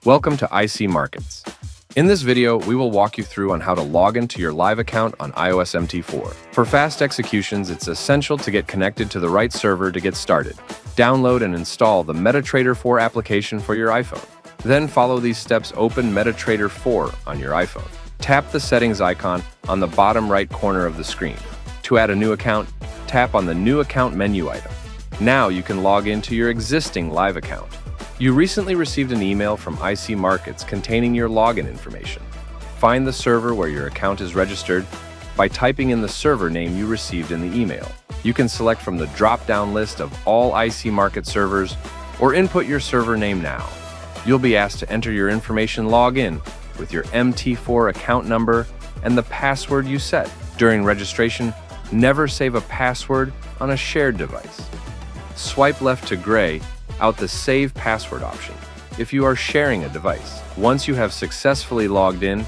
Welcome to IC Markets. In this video, we will walk you through on how to log into your live account on iOS MT4. For fast executions, it's essential to get connected to the right server to get started. Download and install the MetaTrader 4 application for your iPhone. Then follow these steps. Open MetaTrader 4 on your iPhone. Tap the settings icon on the bottom right corner of the screen. To add a new account, tap on the New Account menu item. Now you can log into your existing live account. You recently received an email from IC Markets containing your login information. Find the server where your account is registered by typing in the server name you received in the email. You can select from the drop-down list of all IC Market servers or input your server name now. You'll be asked to enter your information login with your MT4 account number and the password you set. During registration, never save a password on a shared device. Swipe left to gray out the Save Password option if you are sharing a device. Once you have successfully logged in,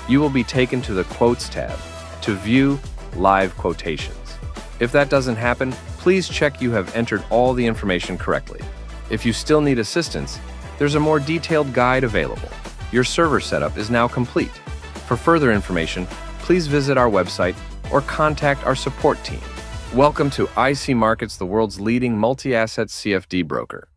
you will be taken to the Quotes tab to view live quotations. If that doesn't happen, please check you have entered all the information correctly. If you still need assistance, there's a more detailed guide available. Your server setup is now complete. For further information, please visit our website or contact our support team. Welcome to IC Markets, the world's leading multi-asset CFD broker.